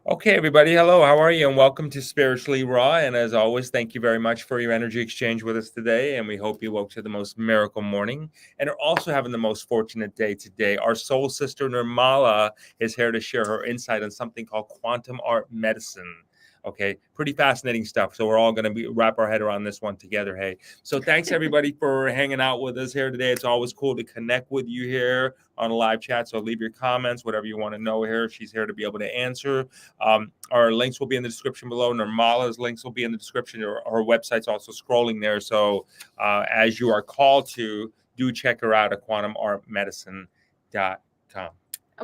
Okay, everybody. Hello. How are you? And welcome to Spiritually Raw. And as always, thank you very much for your energy exchange with us today. And we hope you woke to the most miracle morning and are also having the most fortunate day today. Our soul sister Nirmala is here to share her insight on something called quantum art medicine. Okay, pretty fascinating stuff. So we're all going to wrap our head around this one together. Hey, so thanks everybody for hanging out with us here today. It's always cool to connect with you here on a live chat. So leave your comments, whatever you want to know here. She's here to be able to answer. Our links will be in the description below. Nirmala's links will be in the description. Her website's also scrolling there. So as you are called to, do check her out at quantumartmedicine.com.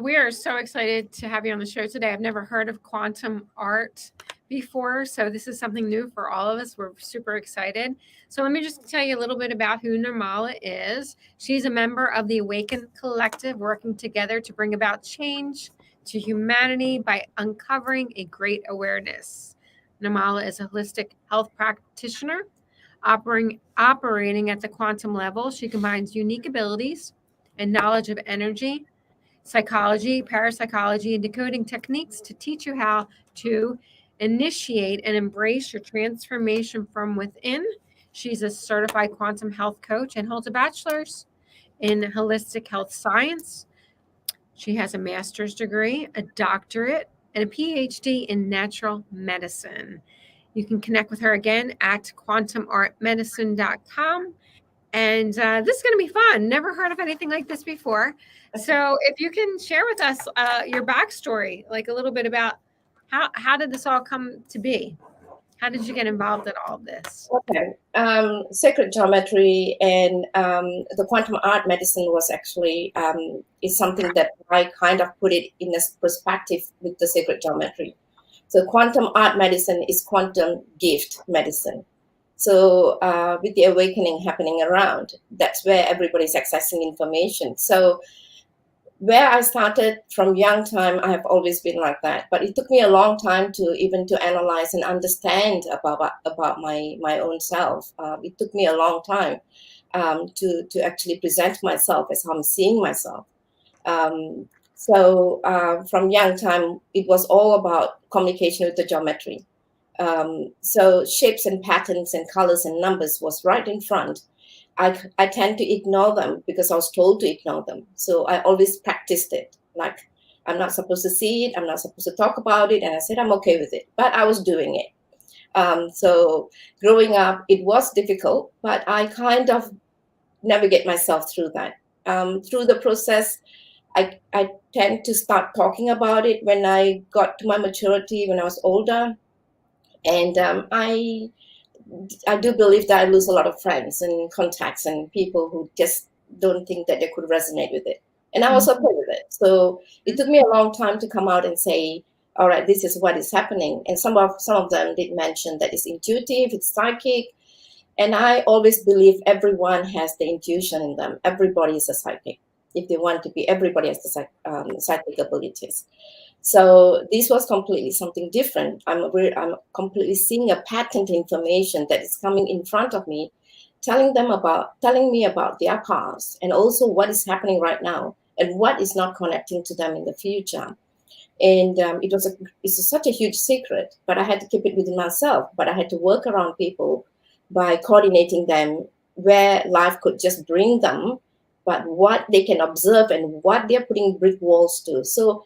We are so excited to have you on the show today. I've never heard of quantum art before, so this is something new for all of us. We're super excited. So let me just tell you a little bit about who Nirmala is. She's a member of the Awaken Collective, working together to bring about change to humanity by uncovering a great awareness. Nirmala is a holistic health practitioner operating at the quantum level. She combines unique abilities and knowledge of energy, psychology, parapsychology, and decoding techniques to teach you how to initiate and embrace your transformation from within. She's a certified quantum health coach and holds a bachelor's in holistic health science. She has a master's degree, a doctorate, and a Ph.D. in natural medicine. You can connect with her again at quantumartmedicine.com. And this is going to be fun. Never heard of anything like this before. So if you can share with us your backstory, like a little bit about how did this all come to be? How did you get involved in all of this? Okay. Sacred geometry and the quantum art medicine was actually is something that I kind of put it in a perspective with the sacred geometry. So quantum art medicine is quantum gift medicine. So with the awakening happening around, that's where everybody's accessing information. So where I started from young time, I have always been like that. But it took me a long time to analyze and understand about my own self. It took me a long time to actually present myself as how I'm seeing myself. So from young time, it was all about communication with the geometry. So shapes and patterns and colors and numbers was right in front. I tend to ignore them because I was told to ignore them. So I always practiced it. Like, I'm not supposed to see it. I'm not supposed to talk about it. And I said, I'm okay with it. But I was doing it. So growing up, it was difficult, but I kind of navigate myself through that. Through the process, I tend to start talking about it when I got to my maturity, when I was older. And I do believe that I lose a lot of friends and contacts and people who just don't think that they could resonate with it. And I was okay with it. So it took me a long time to come out and say, all right, this is what is happening. And some of them did mention that it's intuitive, it's psychic. And I always believe everyone has the intuition in them. Everybody is a psychic. If they want to be, everybody has the psychic abilities. So this was completely something different. I'm completely seeing a patent information that is coming in front of me, telling me about their past and also what is happening right now and what is not connecting to them in the future. And it's such a huge secret, but I had to keep it within myself. But I had to work around people by coordinating them where life could just bring them, but what they can observe and what they're putting brick walls to. So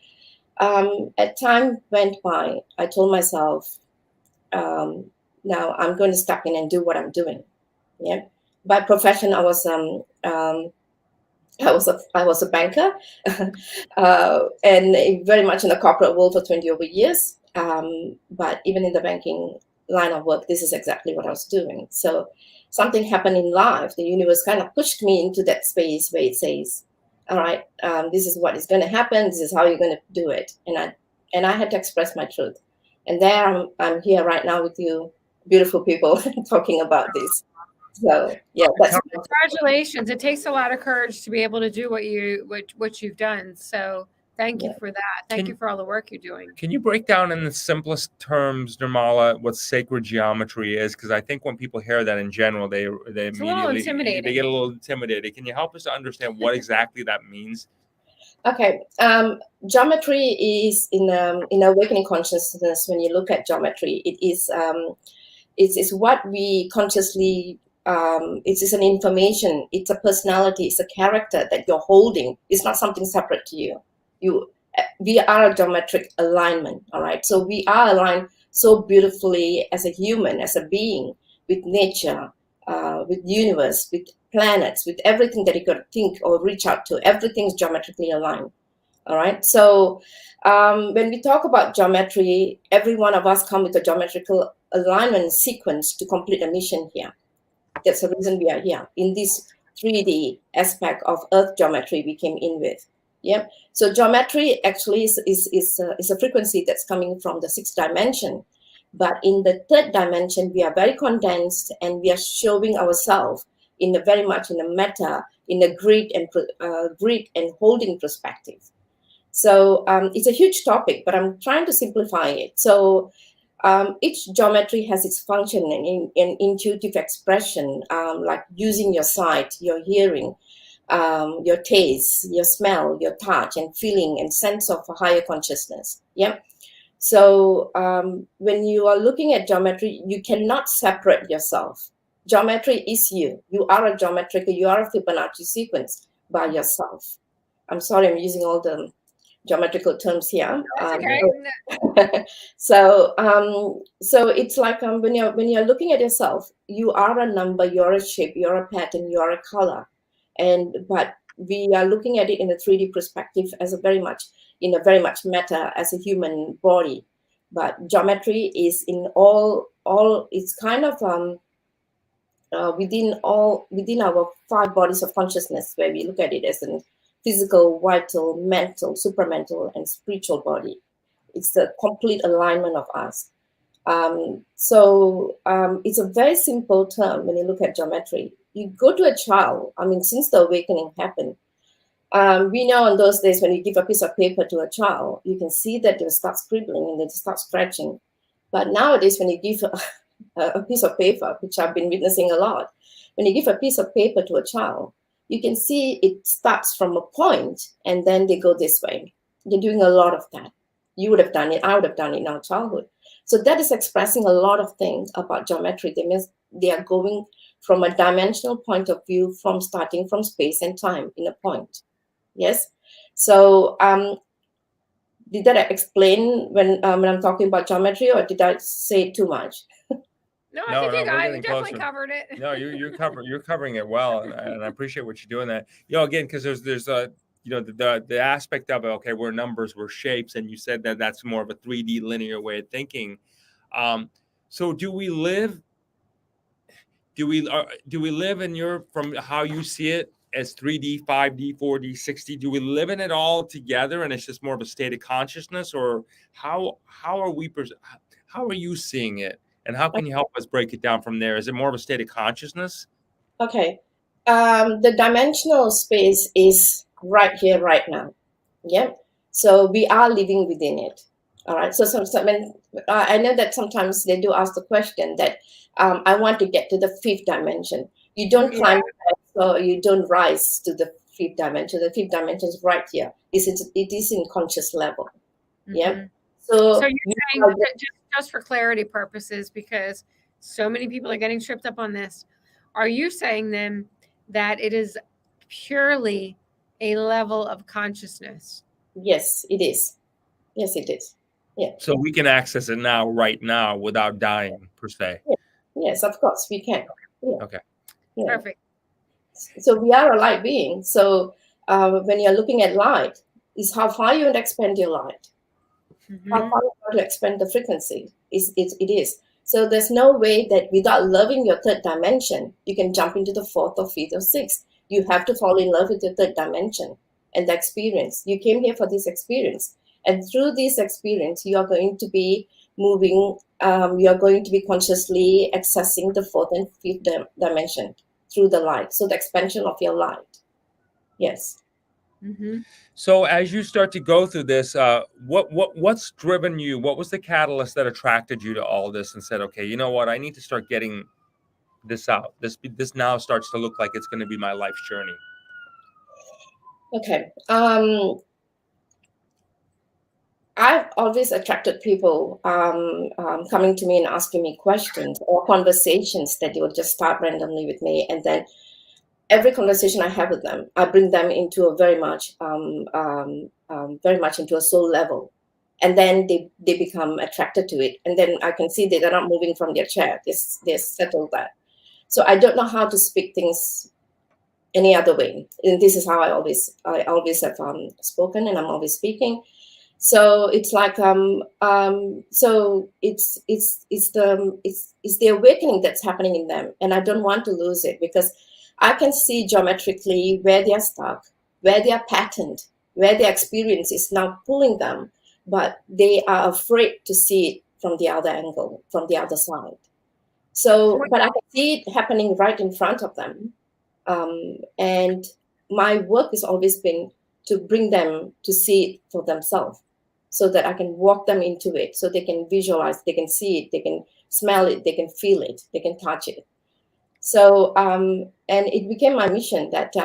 as time went by, I told myself, now I'm going to step in and do what I'm doing. Yeah. By profession, I was a banker, and very much in the corporate world for 20 over years. But even in the banking line of work, this is exactly what I was doing. So something happened in life. The universe kind of pushed me into that space where it says, all right, this is what is going to happen. This is how you're going to do it. And I had to express my truth. And there I'm here right now with you, beautiful people, talking about this. So yeah, that's congratulations. It takes a lot of courage to be able to do what you've done. So thank you for that. Thank you for all the work you're doing. Can you break down in the simplest terms, Nirmala, what sacred geometry is? Because I think when people hear that in general, they immediately get a little intimidated. Can you help us to understand what exactly that means? Okay. Geometry is in awakening consciousness. When you look at geometry, it's what we consciously. It is an information. It's a personality. It's a character that you're holding. It's not something separate to you. We are a geometric alignment. All right. So we are aligned so beautifully as a human, as a being, with nature, with universe, with planets, with everything that you could think or reach out to. Everything's geometrically aligned. All right. So when we talk about geometry, every one of us come with a geometrical alignment sequence to complete a mission here. That's the reason we are here in this 3D aspect of Earth geometry we came in with. Yeah. So geometry actually is a frequency that's coming from the 6th dimension. But in the 3rd dimension, we are very condensed and we are showing ourselves in a very much in a meta, in a grid and holding perspective. So it's a huge topic, but I'm trying to simplify it. So each geometry has its function in intuitive expression, like using your sight, your hearing, your taste, your smell, your touch, and feeling and sense of a higher consciousness. Yeah. So when you are looking at geometry, you cannot separate yourself. Geometry is you. You are a geometric, you are a Fibonacci sequence by yourself. I'm sorry, I'm using all the geometrical terms here. That's okay. So it's like when you're looking at yourself, you are a number, you're a shape, you're a pattern, you're a color, but we are looking at it in a 3D perspective as a very much meta as a human body. But geometry is in all it's kind of within our 5 bodies of consciousness, where we look at it as an physical, vital, mental, supramental, and spiritual body. It's the complete alignment of us. It's a very simple term when you look at geometry. You go to a child, since the awakening happened, we know in those days when you give a piece of paper to a child, you can see that they'll start scribbling and they start scratching. But nowadays, when you give a piece of paper, which I've been witnessing a lot, when you give a piece of paper to a child, you can see it starts from a point and then they go this way. You're doing a lot of that. You would have done it. I would have done it in our childhood. So that is expressing a lot of things about geometry. That means they are going from a dimensional point of view, from starting from space and time in a point. Yes. So did that explain when I'm talking about geometry, or did I say too much? No, I think you definitely closer. covered it. No, you're covering it well, and I appreciate what you're doing. That again, because there's a the aspect of it. Okay, we're numbers, we're shapes, and you said that that's more of a 3D linear way of thinking. So do we live in your, from how you see it, as 3D, 5D, 4D, 6D? Do we live in it all together, and it's just more of a state of consciousness, or how are you seeing it? And how can you help us break it down from there? Is it more of a state of consciousness? Okay. The dimensional space is right here, right now. Yeah. So we are living within it. All right. So I know that sometimes they do ask the question that I want to get to the 5th dimension. You don't climb, so you don't rise to the 5th dimension. The 5th dimension is right here. It is in conscious level. Yeah. So you're saying that just for clarity purposes, because so many people are getting tripped up on this, are you saying then that it is purely a level of consciousness? Yes, it is. Yes, it is. Yeah. So we can access it right now, without dying, per se. Yeah. Yes, of course we can. Yeah. Okay. Yeah. Perfect. So we are a light being. So when you're looking at light, is how far you want to expand your light. How far you want to expand the frequency. It is. So there's no way that without loving your 3rd dimension, you can jump into the 4th or 5th or 6th. You have to fall in love with your 3rd dimension and the experience. You came here for this experience. And through this experience, you are going to be moving, you are going to be consciously accessing the 4th and 5th dimension through the light. So the expansion of your light. Yes. So as you start to go through this, what's driven you? What was the catalyst that attracted you to all this and said, okay, you know what, I need to start getting this out. This now starts to look like it's going to be my life's journey. Okay. I've always attracted people coming to me and asking me questions or conversations that they would just start randomly with me, and then every conversation I have with them, I bring them into a very much into a soul level, and then they become attracted to it, and then I can see that they're not moving from their chair. They settle that. So I don't know how to speak things any other way, and this is how I always have spoken, and I'm always speaking. So it's like so it's the awakening that's happening in them, and I don't want to lose it, because I can see geometrically where they are stuck, where they are patterned, where their experience is now pulling them, but they are afraid to see it from the other angle, from the other side. So, but I can see it happening right in front of them, and my work has always been to bring them to see it for themselves, so that I can walk them into it, so they can visualize, they can see it, they can smell it, they can feel it, they can touch it. So, and it became my mission that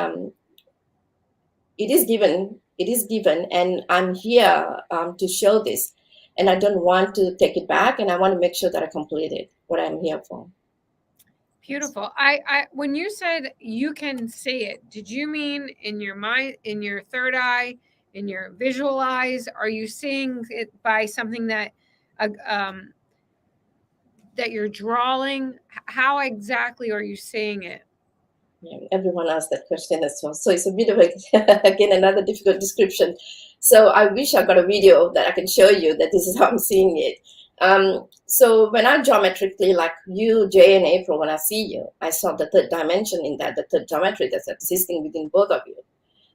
it is given, and I'm here to show this, and I don't want to take it back, and I want to make sure that I completed what I'm here for. Beautiful. I when you said you can see it, did you mean in your mind, in your third eye, in your visual eyes? Are you seeing it by something that that you're drawing? How exactly are you seeing it? Yeah, everyone asked that question as well. So it's a bit of again, another difficult description. So I wish I got a video that I can show you that this is how I'm seeing it. So when I geometrically, like you, Jay, and April, when I see you, I saw the third dimension in that, the third geometry that's existing within both of you.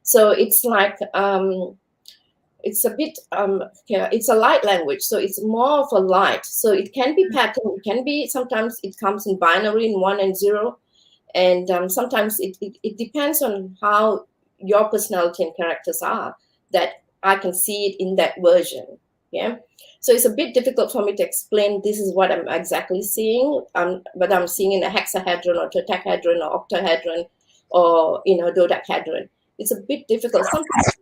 So it's like, it's a bit, it's a light language. So it's more of a light. So it can be pattern, it can be, sometimes it comes in binary, in 1 and 0. And sometimes it depends on how your personality and characters are, that I can see it in that version. Yeah. So it's a bit difficult for me to explain this is what I'm exactly seeing, but I'm seeing in a hexahedron or tetrahedron or octahedron or, dodecahedron. It's a bit difficult. Sometimes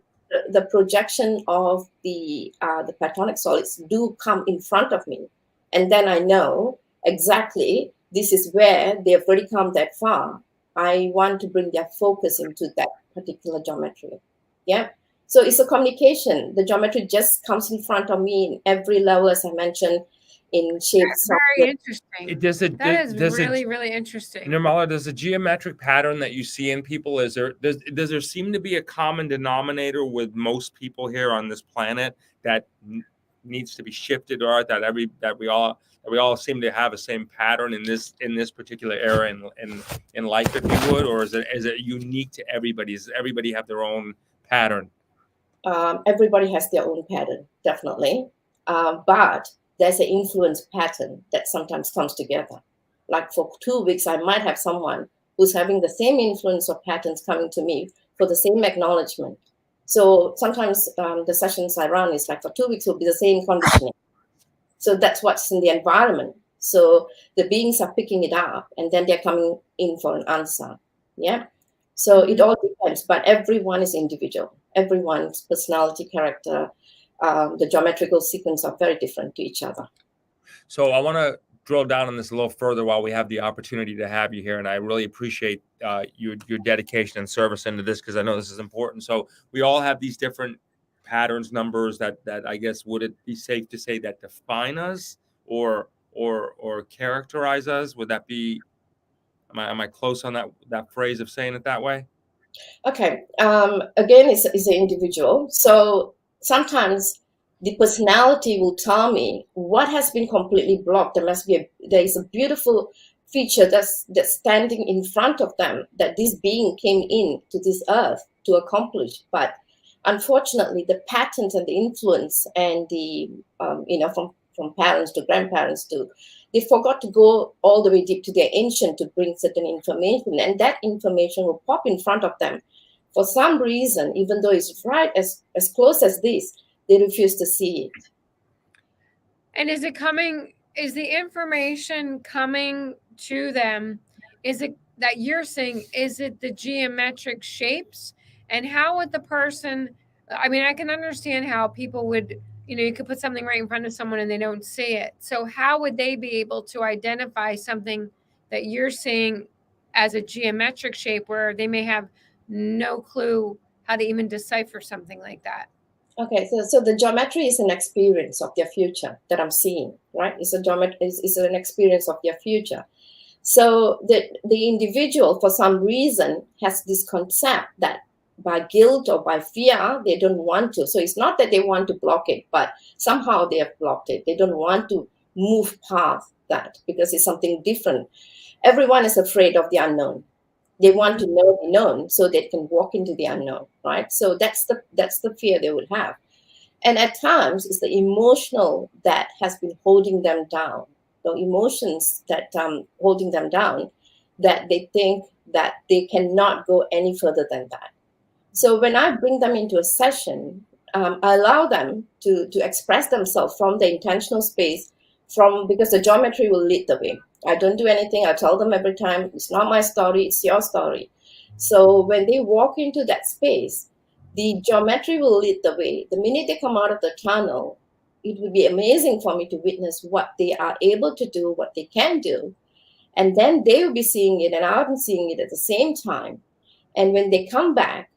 the projection of the platonic solids do come in front of me, and then I know exactly this is where they've already come that far. I want to bring their focus into that particular geometry. Yeah. So it's a communication. The geometry just comes in front of me in every level, as I mentioned, in shapes. Very interesting. That is does really, really interesting. Nirmala, does the geometric pattern that you see in people, does there seem to be a common denominator with most people here on this planet that needs to be shifted, or that we all seem to have the same pattern in this particular era in life, if you would, or is it unique to everybody? Does everybody have their own pattern? Everybody has their own pattern, definitely, but there's an influence pattern that sometimes comes together. Like for 2 weeks, I might have someone who's having the same influence or patterns coming to me for the same acknowledgement. So sometimes the sessions I run is like for 2 weeks will be the same conditioning. So that's what's in the environment. So the beings are picking it up, and then they're coming in for an answer. Yeah. So it all depends, but everyone is individual. Everyone's personality, character, the geometrical sequence are very different to each other. So I want to drill down on this a little further while we have the opportunity to have you here, and I really appreciate your dedication and service into this, because I know this is important. So we all have these different patterns, numbers that I guess, would it be safe to say, that define us or characterize us? Would that be, am I close on that phrase of saying it that way? Okay. Again, it's an individual. So sometimes the personality will tell me what has been completely blocked. There is a beautiful feature that's standing in front of them, that this being came in to this earth to accomplish. But unfortunately, the patterns and the influence and the from parents to grandparents they forgot to go all the way deep to their ancient to bring certain information, and that information will pop in front of them. For some reason, even though it's right as close as this, they refuse to see it. And is the information coming to them? Is it that you're saying, is it the geometric shapes? And how would the person, I mean, I can understand how people would you could put something right in front of someone and they don't see it. So how would they be able to identify something that you're seeing as a geometric shape where they may have no clue how to even decipher something like that? Okay, so the geometry is an experience of their future that I'm seeing, right? It's a geometry is an experience of their future. So the individual, for some reason, has this concept that by guilt or by fear, they don't want to. So it's not that they want to block it, but somehow they have blocked it. They don't want to move past that because it's something different. Everyone is afraid of the unknown. They want to know the known so they can walk into the unknown, right? So that's the fear they would have. And at times it's the emotional that has been holding them down, the emotions that holding them down, that they think that they cannot go any further than that. So when I bring them into a session, I allow them to express themselves from the intentional space, because the geometry will lead the way. I don't do anything. I tell them every time, it's not my story, it's your story. So when they walk into that space, the geometry will lead the way. The minute they come out of the tunnel, it would be amazing for me to witness what they are able to do, what they can do. And then they will be seeing it and I'll be seeing it at the same time. And when they come back,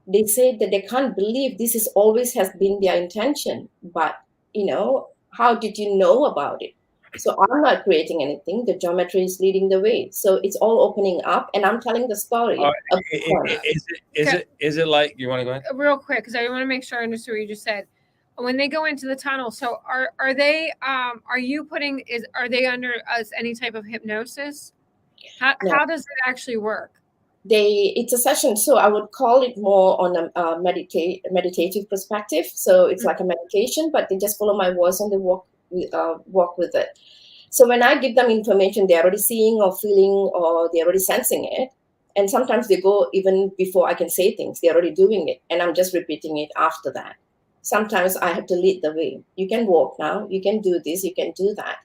they say that they can't believe this is always has been their intention. But, how did you know about it? So I'm not creating anything. The geometry is leading the way. So it's all opening up, and I'm telling the story. Is it like, you want to go ahead? Real quick, because I want to make sure I understood what you just said. When they go into the tunnel, so are they are they under any type of hypnosis? How does it actually work? It's a session, so I would call it more on a meditative perspective. So it's like a meditation, but they just follow my voice and they walk with it. So when I give them information, they're already seeing or feeling or they're already sensing it. And sometimes they go even before I can say things. They're already doing it, and I'm just repeating it after that. Sometimes I have to lead the way. You can walk now. You can do this. You can do that.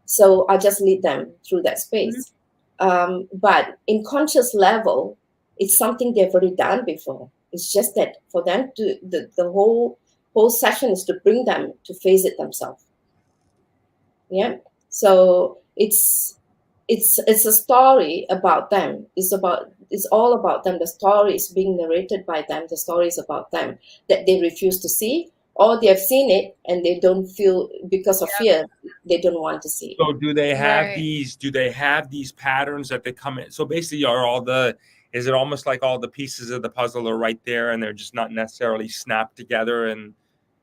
So I just lead them through that space. Mm-hmm. But in conscious level, it's something they've already done before. It's just that for them to the whole session is to bring them to face it themselves. Yeah. So it's a story about them. It's all about them. The story is being narrated by them. The story is about them that they refuse to see, or they have seen it and they don't feel, because of fear, they don't want to see it. So do they have these patterns that they come in? So basically is it almost like all the pieces of the puzzle are right there and they're just not necessarily snapped together, and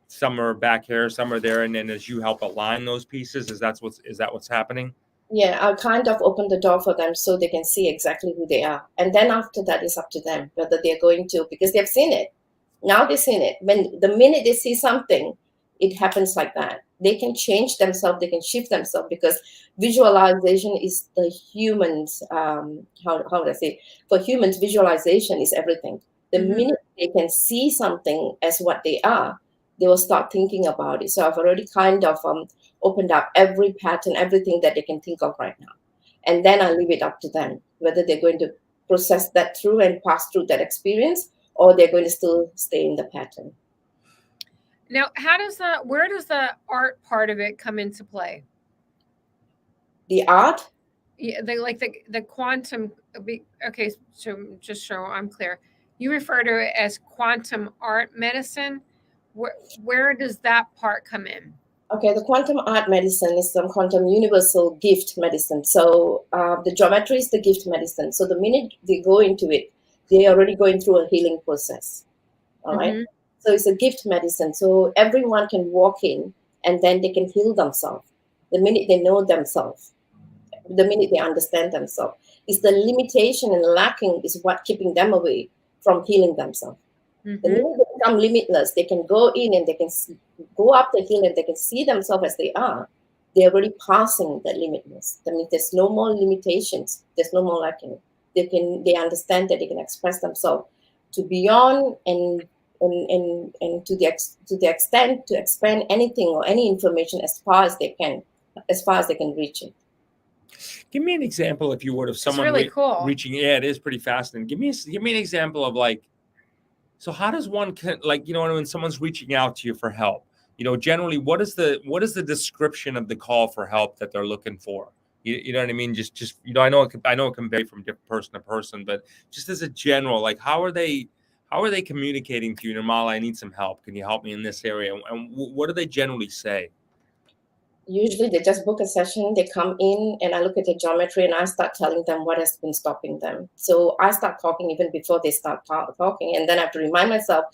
some are back here, some are there, and then as you help align those pieces, is that what's happening? Yeah, I'll kind of open the door for them so they can see exactly who they are. And then after that, it's up to them whether they're going to, because they've seen it. Now they've seen it. The minute they see something, it happens like that. They can change themselves, they can shift themselves, because visualization is the humans, how would I say? For humans, visualization is everything. The minute they can see something as what they are, they will start thinking about it. So I've already kind of opened up every pattern, everything that they can think of right now. And then I leave it up to them, whether they're going to process that through and pass through that experience, or they're going to still stay in the pattern. Now, where does the art part of it come into play? The art? Yeah, the quantum. Okay, so just so I'm clear, you refer to it as quantum art medicine. Where does that part come in? Okay, the quantum art medicine is some quantum universal gift medicine. So the geometry is the gift medicine. So the minute they go into it, they're already going through a healing process. All right. So it's a gift medicine. So everyone can walk in and then they can heal themselves. The minute they know themselves, the minute they understand themselves, it's the limitation and lacking is what keeping them away from healing themselves. The minute they become limitless, they can go in and they can go up the hill and they can see themselves as they are. They're already passing that limitless. That means there's no more limitations. There's no more lacking. They understand that they can express themselves to beyond and to the extent to expand anything or any information as far as they can reach it. Give me an example, if you would, of someone reaching. Yeah, it is pretty fascinating. Give me an example of, like, so how does one, like, when someone's reaching out to you for help, generally what is the description of the call for help that they're looking for? You know what I mean? Just I know it can vary from different person to person, but just as a general, like how are they communicating to you, Nirmala, I need some help. Can you help me in this area? And what do they generally say? Usually they just book a session, they come in and I look at the geometry and I start telling them what has been stopping them. So I start talking even before they start talking, and then I have to remind myself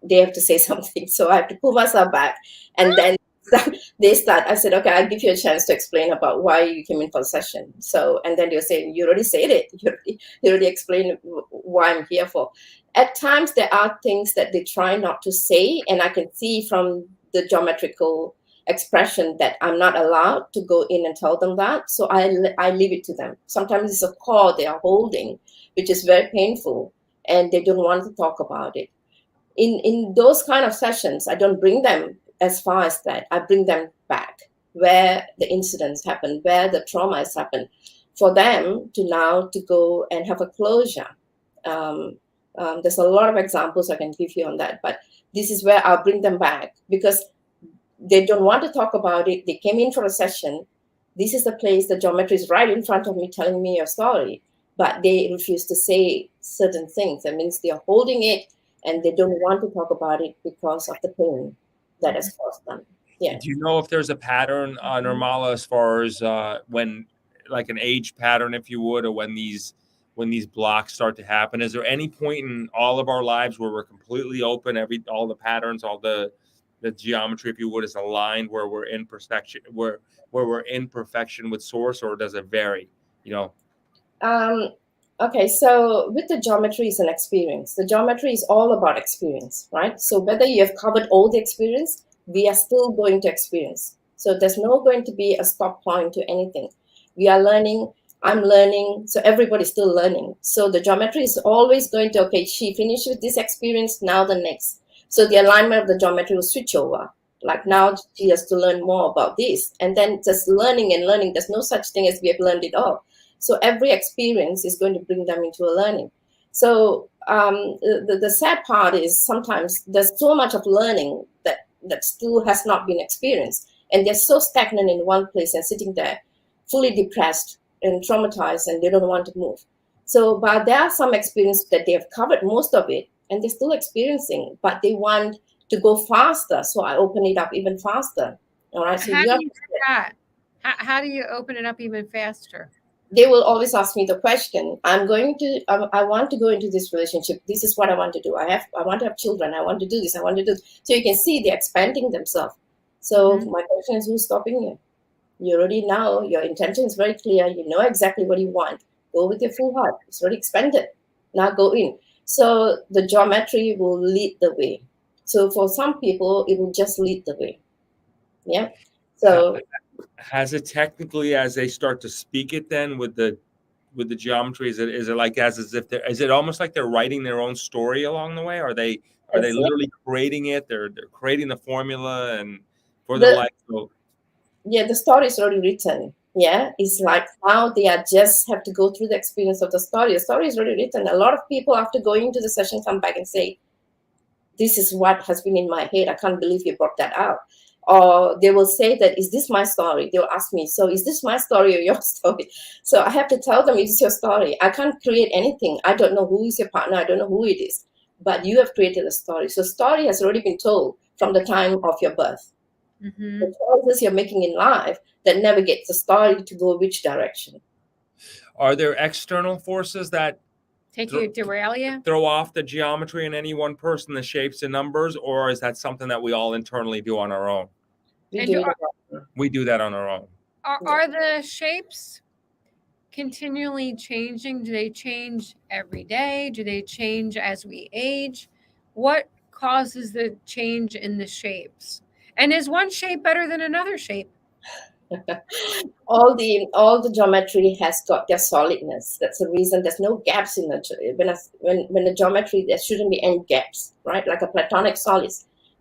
they have to say something. So I have to pull myself back, and then they start. I said, okay, I'll give you a chance to explain about why you came in for the session. So, and then they'll say, you already said it. You already explained why I'm here for. At times there are things that they try not to say, and I can see from the geometrical expression that I'm not allowed to go in and tell them that. So I leave it to them. Sometimes it's a call they are holding, which is very painful, and they don't want to talk about it. In those kind of sessions, I don't bring them as far as that. I bring them back where the incidents happen, where the trauma has happened, for them to now to go and have a closure. There's a lot of examples I can give you on that, but this is where I'll bring them back because they don't want to talk about it. They came in for a session. This is the place, the geometry is right in front of me telling me your story, but they refuse to say certain things. That means they are holding it and they don't want to talk about it because of the pain that has caused them. Yeah. Do you know if there's a pattern, Nirmala, as far as when, like an age pattern, if you would, or when these blocks start to happen? Is there any point in all of our lives where we're completely open, all the patterns, all the geometry, if you would, is aligned, where we're in perfection, where we're in perfection with source, or does it vary? Okay, so with the geometry is an experience. The geometry is all about experience, right? So whether you have covered all the experience, we are still going to experience. So there's no going to be a stop point to anything. We are learning, I'm learning, so everybody's still learning. So the geometry is always going to, okay, she finished with this experience, now the next. So the alignment of the geometry will switch over. Like now she has to learn more about this. And then just learning and learning. There's no such thing as we have learned it all. So every experience is going to bring them into a learning. So the sad part is sometimes there's so much of learning that still has not been experienced. And they're so stagnant in one place and sitting there fully depressed and traumatized, and they don't want to move. So, but there are some experience that they have covered most of it and they're still experiencing, but they want to go faster. So I open it up even faster. All right. So how do you do that? How do you open it up even faster? They will always ask me the question, I want to go into this relationship. This is what I want to do. I want to have children. I want to do this. I want to do this. So you can see they're expanding themselves. So my question is, who's stopping you? You already know your intention is very clear. You know exactly what you want. Go with your full heart. It's already expanded. Now go in. So the geometry will lead the way. So for some people, it will just lead the way. Yeah. So has it technically, as they start to speak it, then with the geometry, is it like is it almost like they're writing their own story along the way? Are they literally creating it? They're creating the formula and for their life. So, yeah, the story is already written. Yeah, it's like now they are just have to go through the experience of the story. The story is already written. A lot of people after going to the session come back and say, this is what has been in my head. I can't believe you brought that out. Or they will say that, is this my story? They'll ask me, so is this my story or your story? So I have to tell them, it's your story. I can't create anything. I don't know who is your partner. I don't know who it is. But you have created a story. So story has already been told from the time of your birth. Mm-hmm. The choices you're making in life that navigates the story to go which direction. Are there external forces that derail you? Throw off the geometry in any one person, the shapes and numbers, or is that something that we all internally do on our own? We do that on our own. Are the shapes continually changing? Do they change every day? Do they change as we age? What causes the change in the shapes? And is one shape better than another shape? all the geometry has got their solidness. That's the reason there's no gaps in the when the geometry, there shouldn't be any gaps, right? Like a platonic solid,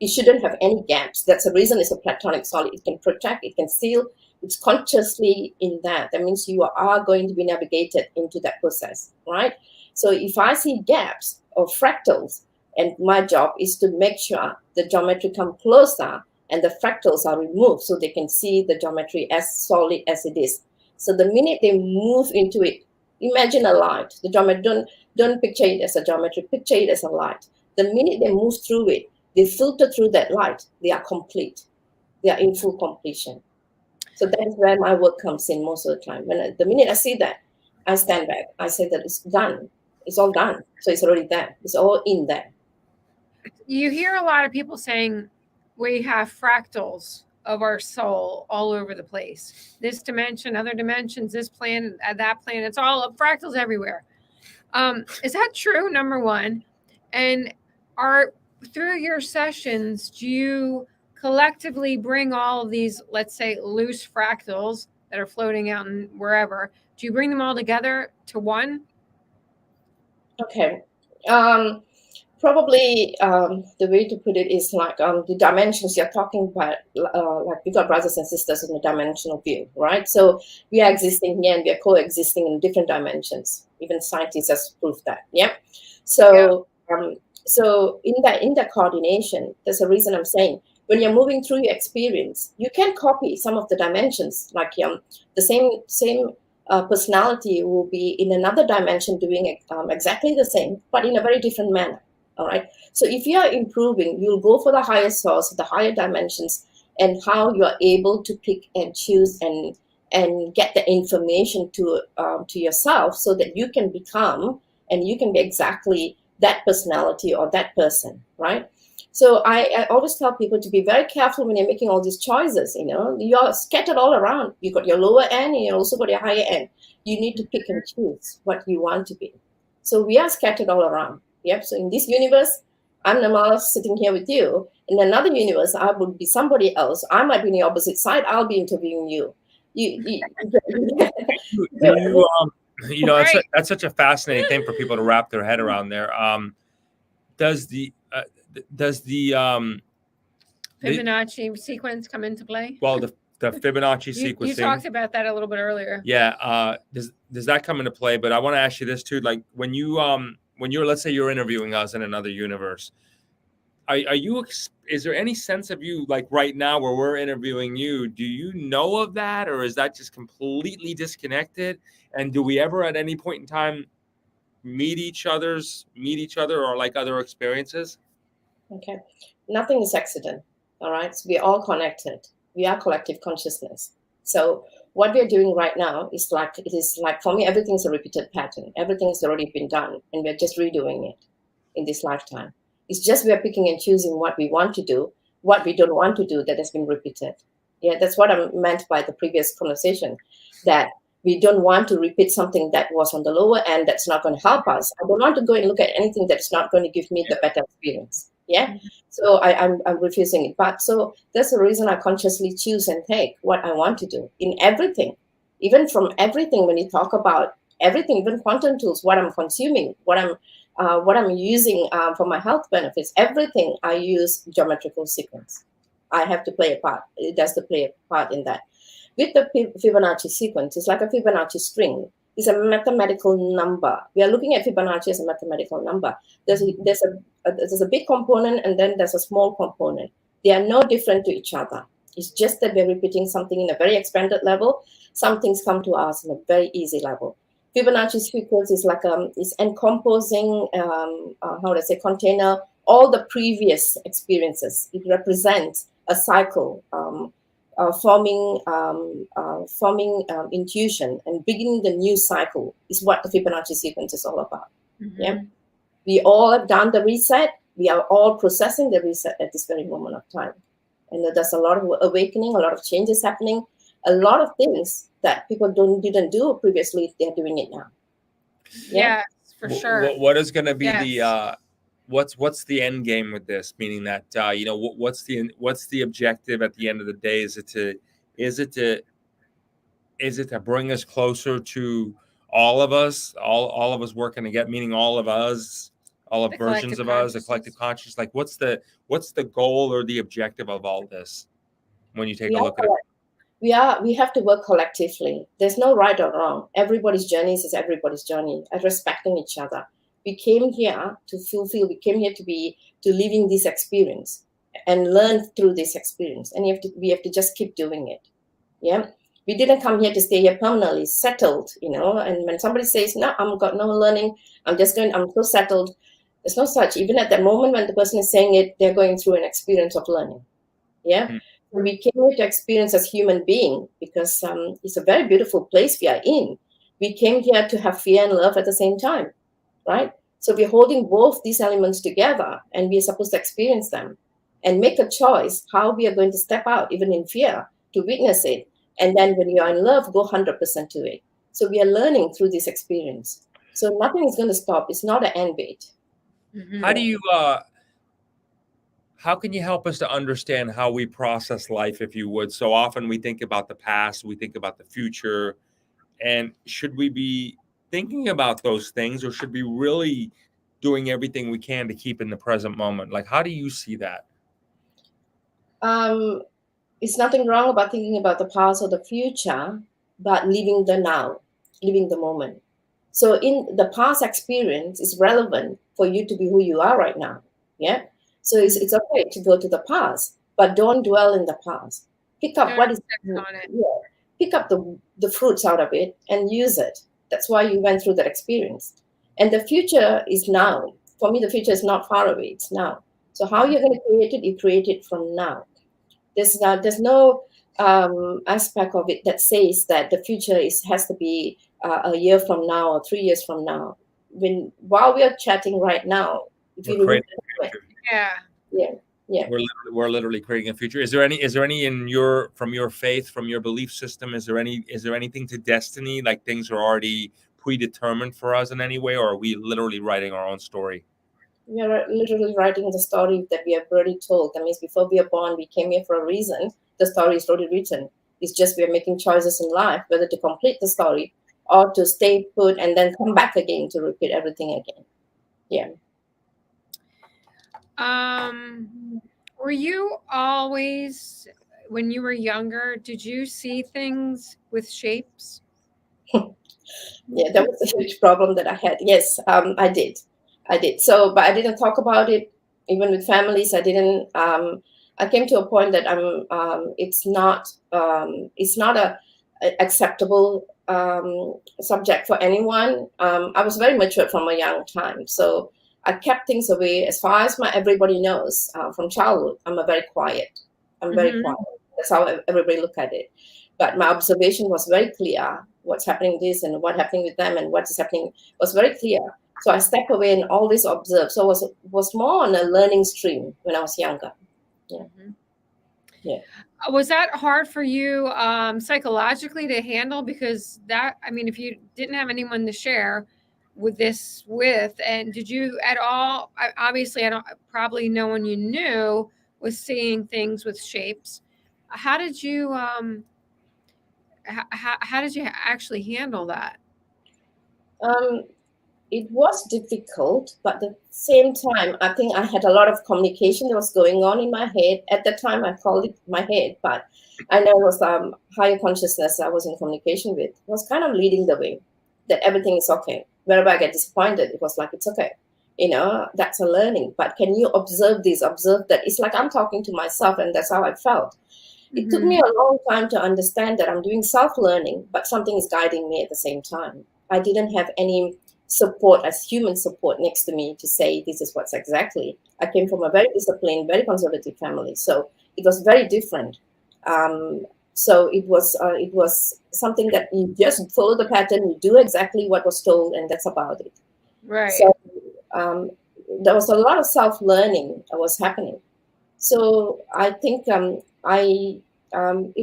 it shouldn't have any gaps. That's the reason it's a platonic solid. It can protect, it can seal. It's consciously in that. That means you are going to be navigated into that process, right? So if I see gaps or fractals, and my job is to make sure the geometry come closer and the fractals are removed so they can see the geometry as solid as it is. So the minute they move into it, imagine a light. The geometry, don't picture it as a geometry, picture it as a light. The minute they move through it, they filter through that light, they are complete. They are in full completion. So that is where my work comes in most of the time. The minute I see that, I stand back. I say that it's done. It's all done. So it's already there. It's all in there. You hear a lot of people saying we have fractals of our soul all over the place. This dimension, other dimensions, this planet, that planet. It's all fractals everywhere. Is that true? Number one. And through your sessions, do you collectively bring all of these, let's say, loose fractals that are floating out and wherever? Do you bring them all together to one? Okay. Probably the way to put it is like the dimensions you're talking about, like we got brothers and sisters in the dimensional view, right? So we are existing here and we are coexisting in different dimensions. Even scientists have proved that. Yeah. So so in that coordination, there's a reason I'm saying when you're moving through your experience, you can copy some of the dimensions, like the same personality will be in another dimension doing exactly the same, but in a very different manner. All right. So if you are improving, you'll go for the higher source, the higher dimensions, and how you are able to pick and choose and get the information to yourself, so that you can become and you can be exactly that personality or that person, right? So I always tell people to be very careful when you're making all these choices. You're scattered all around. You got your lower end and you also got your higher end. You need to pick and choose what you want to be. So we are scattered all around. Yep. So in this universe, I'm Nirmala sitting here with you. In another universe, I would be somebody else. I might be on the opposite side. I'll be interviewing you. That's such a fascinating thing for people to wrap their head around there. Does the Fibonacci sequence come into play? Well, the Fibonacci sequencing. You talked about that a little bit earlier. Yeah. Does that come into play? But I want to ask you this too. Like when you're, let's say you're interviewing us in another universe, is there any sense of you, like right now where we're interviewing you, do you know of that, or is that just completely disconnected? And do we ever at any point in time meet each other or like other experiences? Okay. Nothing is accident. All right. So we're all connected. We are collective consciousness. So what we're doing right now is like for me, everything's a repeated pattern. Everything's already been done, and we're just redoing it in this lifetime. It's just we're picking and choosing what we want to do, what we don't want to do that has been repeated. Yeah, that's what I meant by the previous conversation, that we don't want to repeat something that was on the lower end that's not going to help us. I don't want to go and look at anything that's not going to give me the better experience. Yeah. So I'm refusing it. But so that's the reason I consciously choose and take what I want to do in everything, even from everything. When you talk about everything, even quantum tools, what I'm consuming, what I'm using for my health benefits, everything I use geometrical sequence. I have to play a part. It does to play a part in that. With the Fibonacci sequence, it's like a Fibonacci string. It's a mathematical number. We are looking at Fibonacci as a mathematical number. There's a big component and then there's a small component. They are no different to each other. It's just that we're repeating something in a very expanded level. Some things come to us in a very easy level. Fibonacci sequence is like is encompassing container all the previous experiences. It represents a cycle. Forming intuition and beginning the new cycle is what the Fibonacci sequence is all about. Mm-hmm. Yeah, we all have done the reset. We are all processing the reset at this very moment of time, and there's a lot of awakening, a lot of changes happening, a lot of things that people didn't do previously. They're doing it now. Yeah, for sure. What is going to be the what's the end game with this? Meaning that what's the objective at the end of the day? Is it to bring us closer to all of us working together? Meaning all of us, all of versions of us, the collective consciousness. Like what's the goal or the objective of all this? When you take a look at it, we have to work collectively. There's no right or wrong. Everybody's journey is everybody's journey, and respecting each other. We came here to fulfill. We came here to living this experience. and learn through this experience. And we have to just keep doing it. Yeah. We didn't come here to stay here permanently, settled, and when somebody says, no, I've got no learning, I'm so settled. There's no such. Even at the moment when the person is saying it, they're going through an experience of learning. Yeah. Mm. We came here to experience as human being because it's a very beautiful place we are in. We came here to have fear and love at the same time, right? So we're holding both these elements together, and we're supposed to experience them and make a choice how we are going to step out, even in fear, to witness it. And then when you are in love, go 100% to it. So we are learning through this experience. So nothing is going to stop. It's not an end bait. Mhm. How do you how can you help us to understand how we process life, if you would? So often we think about the past, we think about the future, and should we be thinking about those things, or should we really doing everything we can to keep in the present moment? Like, how do you see that? It's nothing wrong about thinking about the past or the future, but living the now, living the moment. So in the past experience is relevant for you to be who you are right now. Yeah. So it's okay to go to the past, but don't dwell in the past. Pick up Don't reflect on it. yeah, pick up the fruits out of it and use it. That's why you went through that experience. And the future is now. For me, the future is not far away, it's now. So how you're going to create it, you create it from now. There's no aspect of it that says that the future has to be a year from now or 3 years from now. While we are chatting right now, if you We're remember, creating a Yeah. yeah. We're literally creating a future. Is there any from your faith, from your belief system, is there anything to destiny, like things are already predetermined for us in any way, or are we literally writing our own story? We are literally writing the story that we have already told. That means before we are born, we came here for a reason. The story is already written. It's just we are making choices in life, whether to complete the story or to stay put and then come back again to repeat everything again. Yeah. Were you always, when you were younger, did you see things with shapes? Yeah, that was a huge problem that I had. Yes, I did. So, but I didn't talk about it even with families. I didn't. I came to a point that it's not a acceptable subject for anyone. I was very mature from a young time, so I kept things away. As far as everybody knows from childhood, I'm very quiet. Very quiet. That's how everybody look at it. But my observation was very clear. What's happening this and what's happening with them and what is happening was very clear. So I stepped away and always observed. So I was more on a learning stream when I was younger. Yeah. Yeah. Was that hard for you psychologically to handle? Because if you didn't have anyone to share and did you at all, obviously probably no one you knew was seeing things with shapes. How did you how did you actually handle that? It was difficult, but at the same time, I think I had a lot of communication that was going on in my head. At the time, I called it my head, but I know it was higher consciousness I was in communication with. It was kind of leading the way, that everything is okay. Wherever I get disappointed, it was like, it's okay. That's a learning. But can you observe this, observe that? It's like I'm talking to myself, and that's how I felt. It took me a long time to understand that I'm doing self-learning, but something is guiding me at the same time. I didn't have any support as human support next to me to say this is what's exactly. I came from a very disciplined, very conservative family, so it was very different. So it was something that you just follow the pattern, you do exactly what was told, and that's about it. Right. So there was a lot of self-learning that was happening. So I think it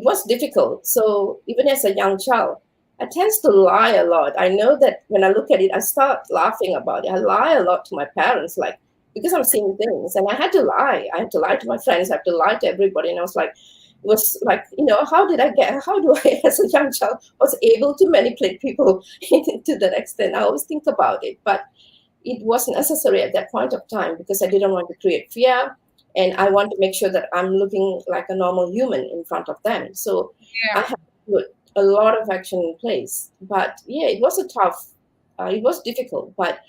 was difficult. So even as a young child, I tend to lie a lot. I know that when I look at it, I start laughing about it. I lie a lot to my parents, like, because I'm seeing things, and I had to lie. I had to lie to my friends. I had to lie to everybody. And I was like, it was like, how do I, as a young child, was able to manipulate people to that extent? I always think about it, but it was necessary at that point of time because I didn't want to create fear. And I want to make sure that I'm looking like a normal human in front of them. So I had to put a lot of action in place. But yeah, it was it was difficult. But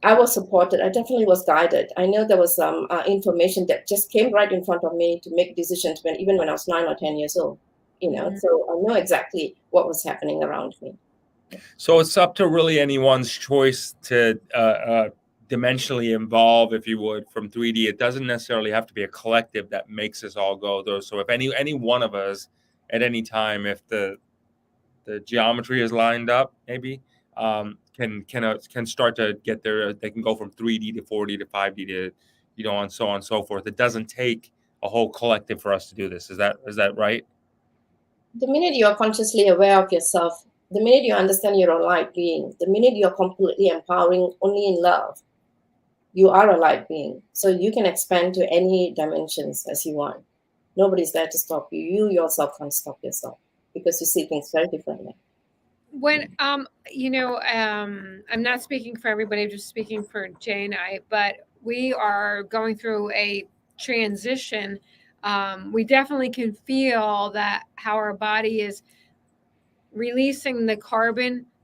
I was supported. I definitely was guided. I know there was some information that just came right in front of me to make decisions even when I was 9 or 10 years old. So I know exactly what was happening around me. So it's up to really anyone's choice to dimensionally evolve, if you would, from 3D. It doesn't necessarily have to be a collective that makes us all go there. So if any one of us at any time, if the geometry is lined up, maybe can start to get there. They can go from 3D to 4D to 5D to, and so on and so forth. It doesn't take a whole collective for us to do this. Is that right? The minute you are consciously aware of yourself, the minute you understand you're a light being, the minute you're completely empowering only in love, you are a light being. So you can expand to any dimensions as you want. Nobody's there to stop you. You yourself can't stop yourself because you see things very differently. When I'm not speaking for everybody, I'm just speaking for Jay and I, but we are going through a transition. We definitely can feel that how our body is releasing the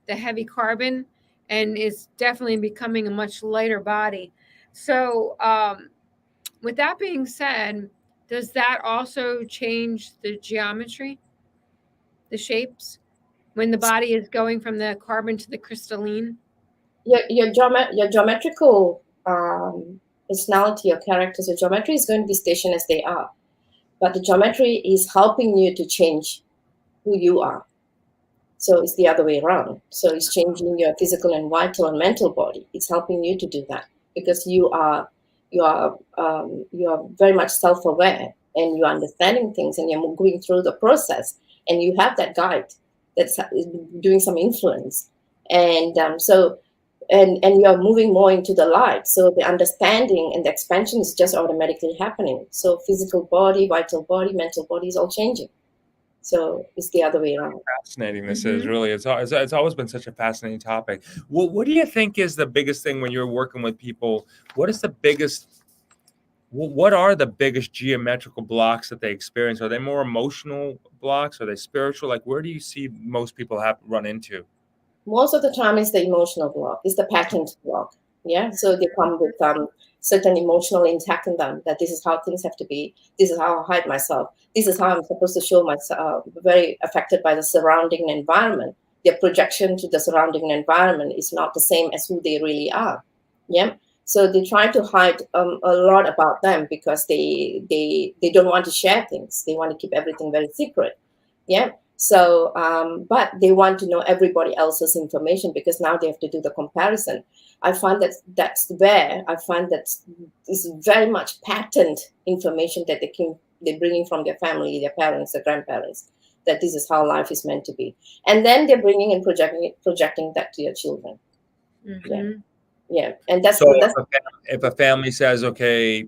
heavy carbon, and is definitely becoming a much lighter body. So with that being said, does that also change the geometry, the shapes, when the body is going from the carbon to the crystalline? Your geometrical personality or characters, your geometry is going to be stationed as they are. But the geometry is helping you to change who you are. So it's the other way around. So it's changing your physical and vital and mental body. It's helping you to do that because you are very much self-aware and you're understanding things and you're going through the process and you have that guide that's doing some influence. And and you're moving more into the light. So the understanding and the expansion is just automatically happening. So physical body, vital body, mental body is all changing. So it's the other way around. Fascinating. This is really, it's always been such a fascinating topic. Well, what do you think is the biggest thing when you're working with people? What are the biggest geometrical blocks that they experience? Are they more emotional blocks? Are they spiritual? Like, where do you see most people run into? Most of the time it's the emotional block, it's the patterned block. Yeah. So they come with certain emotional intact in them that this is how things have to be. This is how I hide myself. This is how I'm supposed to show myself. Very affected by the surrounding environment. Their projection to the surrounding environment is not the same as who they really are. Yeah. So they try to hide a lot about them because they don't want to share things. They want to keep everything very secret. Yeah. So, but they want to know everybody else's information because now they have to do the comparison. I find that's where I find that is very much patterned information that they're bringing from their family, their parents, their grandparents, that this is how life is meant to be. And then they're bringing and projecting that to your children. Mm-hmm. Yeah. Yeah. And that's, so if a family says, okay,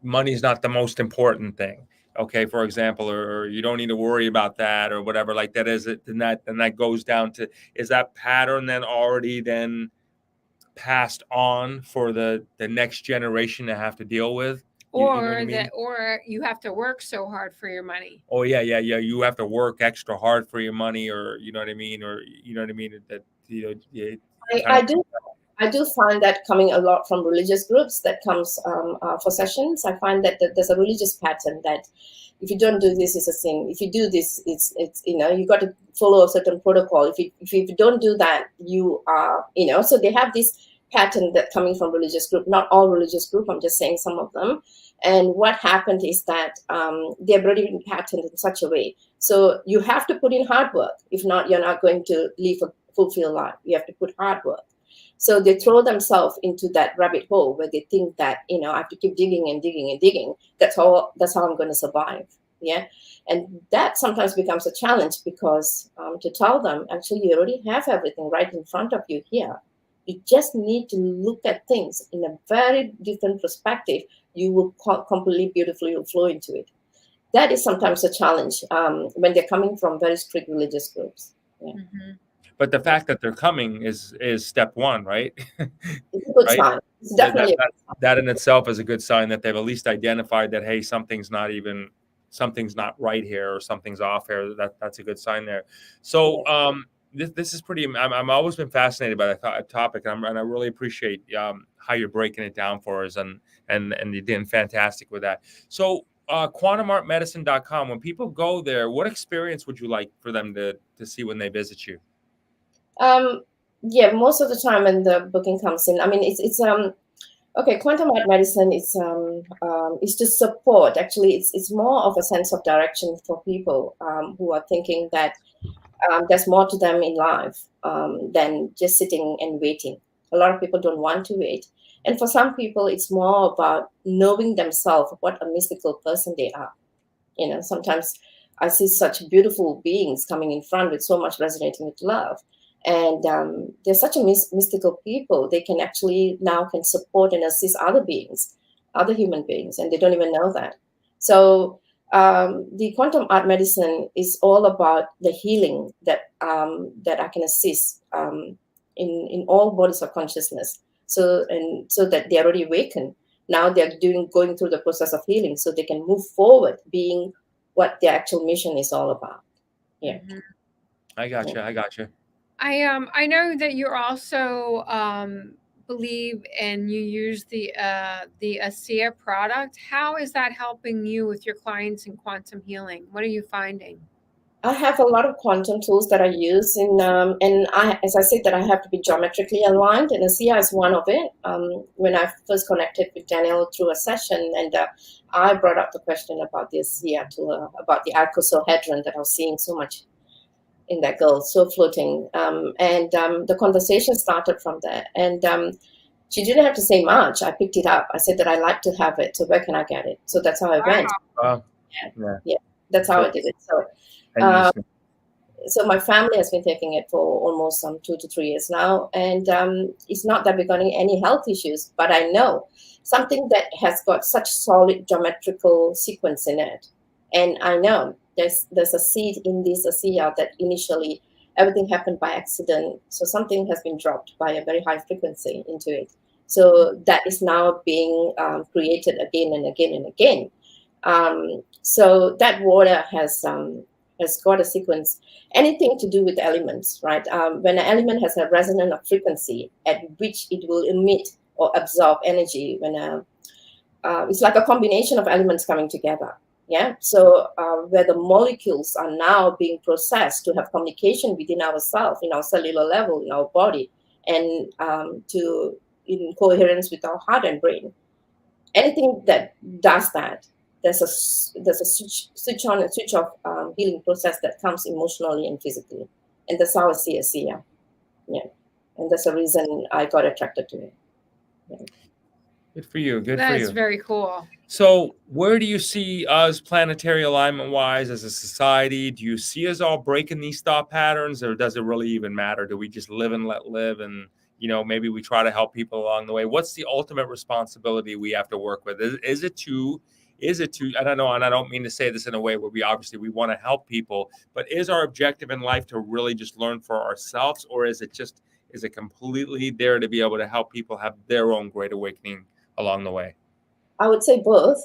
money is not the most important thing, okay, for example, or you don't need to worry about that or whatever, like that, is it, then that goes down to, is that pattern then already then passed on for the next generation to have to deal with? Or you have to work so hard for your money. Oh yeah, you have to work extra hard for your money, or you know what I mean, that I do find that coming a lot from religious groups that comes for sessions. I find that there's a religious pattern that if you don't do this, it's a sin. If you do this, it's you got to follow a certain protocol. If you don't do that, you are So they have this pattern that coming from religious group. Not all religious group. I'm just saying some of them. And what happened is that they're already been patterned in such a way. So you have to put in hard work. If not, you're not going to live a fulfilled life. You have to put hard work. So they throw themselves into that rabbit hole where they think that, I have to keep digging and digging and digging. That's how I'm going to survive. Yeah. And that sometimes becomes a challenge because to tell them, actually, you already have everything right in front of you here. You just need to look at things in a very different perspective. You will completely beautifully flow into it. That is sometimes a challenge when they're coming from very strict religious groups. Yeah. Mm-hmm. But the fact that they're coming is step one, right? It's a good sign. It's definitely that in itself is a good sign that they've at least identified that, hey, something's not right here, or something's off here. That's a good sign there. So this is pretty. I'm always been fascinated by that topic, and I really appreciate how you're breaking it down for us, and you're doing fantastic with that. So, quantumartmedicine.com. When people go there, what experience would you like for them to see when they visit you? Yeah, most of the time when the booking comes in, I mean, it's okay. Quantum art medicine is to support. Actually, it's more of a sense of direction for people who are thinking that there's more to them in life than just sitting and waiting. A lot of people don't want to wait, and for some people, it's more about knowing themselves, what a mystical person they are. You know, sometimes I see such beautiful beings coming in front with so much resonating with love. And they're such a mystical people. They can actually now can support and assist other beings, other human beings, and they don't even know that. So the quantum art medicine is all about the healing that that I can assist in all bodies of consciousness. So that they are already awakened. Now they're going through the process of healing, so they can move forward, being what their actual mission is all about. Yeah. Mhm. I gotcha. Yeah. I gotcha. I know that you're also believe and you use the ASEA product. How is that helping you with your clients in quantum healing? What are you finding? I have a lot of quantum tools that I use, and as I said, that I have to be geometrically aligned, and ASEA is one of it. When I first connected with Daniel through a session, and I brought up the question about the ASEA to about the icosahedron that I was seeing so much in that girl, so floating, and the conversation started from there, and she didn't have to say much. I picked it up. I said that I like to have it, so where can I get it? So that's how I went. Wow. Yeah, yeah, that's how I did it. So. And So my family has been taking it for almost 2 to 3 years now, and it's not that we're getting any health issues, but I know something that has got such solid geometrical sequence in it, and I know there's a seed in this ASEA that initially everything happened by accident, so something has been dropped by a very high frequency into it, so that is now being created again and again and again. So that water has got a sequence, anything to do with elements, right? When an element has a resonant of frequency at which it will emit or absorb energy, it's like a combination of elements coming together. Yeah. So where the molecules are now being processed to have communication within ourselves, in our cellular level, in our body, and to in coherence with our heart and brain. Anything that does that, there's a switch on and switch off healing process that comes emotionally and physically, and that's how I see ASEA. Yeah, and that's the reason I got attracted to it. Yeah. good for you. Good for That's you. very cool. So, where do you see us planetary alignment wise as a society? Do you see us all breaking these thought patterns, or does it really even matter? Do we just live and let live, and maybe we try to help people along the way? What's the ultimate responsibility we have to work with? Is it to I don't know, and I don't mean to say this in a way where we want to help people, but is our objective in life to really just learn for ourselves, or is it completely there to be able to help people have their own great awakening along the way? I would say both.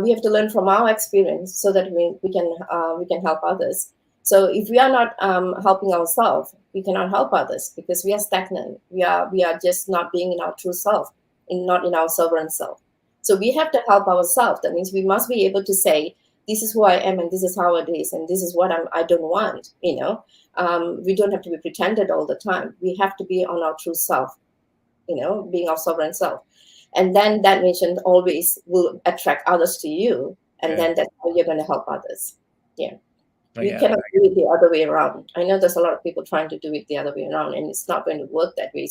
We have to learn from our experience so that we can help others. So if we are not helping ourselves, we cannot help others because we are stagnant. We are just not being in our true self, not in our sovereign self. So we have to help ourselves. That means we must be able to say, this is who I am, and this is how it is, and this is what I don't want. We don't have to be pretended all the time. We have to be on our true self. Being our sovereign self. And then that mission always will attract others to you, and then that's how you're going to help others. Yeah. You cannot do it the other way around. I know there's a lot of people trying to do it the other way around, and it's not going to work that way.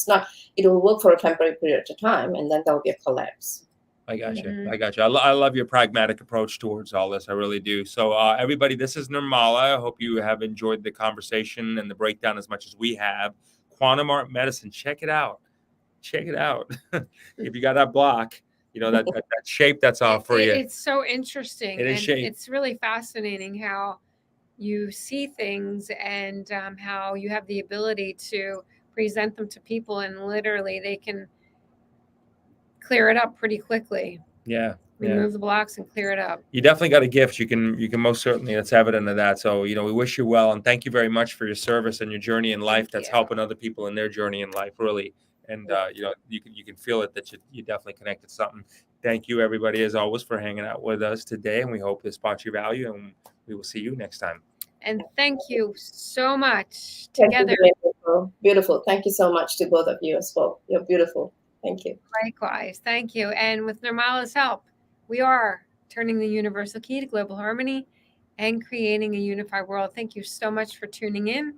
It will work for a temporary period of time, and then there'll be a collapse. I got you. I got you. I love your pragmatic approach towards all this. I really do. So everybody, this is Nirmala. I hope you have enjoyed the conversation and the breakdown as much as we have. Quantum Art Medicine. Check it out. Check it out. If you got that block, that shape that's off for you. It's so interesting. It is and shape. It's really fascinating how you see things and how you have the ability to present them to people, and literally they can clear it up pretty quickly. Yeah. remove the blocks and clear it up. You definitely got a gift. You can most certainly, that's evident of that. So, we wish you well, and thank you very much for your service and your journey in life. That's helping other people in their journey in life, really. And you can feel it that you definitely connected something. Thank you, everybody, as always, for hanging out with us today, and we hope this brought you value, and we will see you next time. And thank you so much. Together. Beautiful. Beautiful. Thank you so much to both of you as well. You're beautiful. Thank you. Likewise. Thank you. And with Nirmala's help, we are turning the universal key to global harmony and creating a unified world. Thank you so much for tuning in.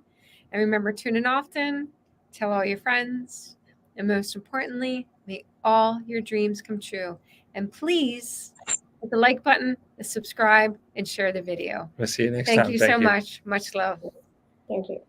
And remember, tune in often, tell all your friends, and most importantly, may all your dreams come true. And please hit the like button, the subscribe, and share the video. We'll see you next time. Thank you so much. Much love. Thank you.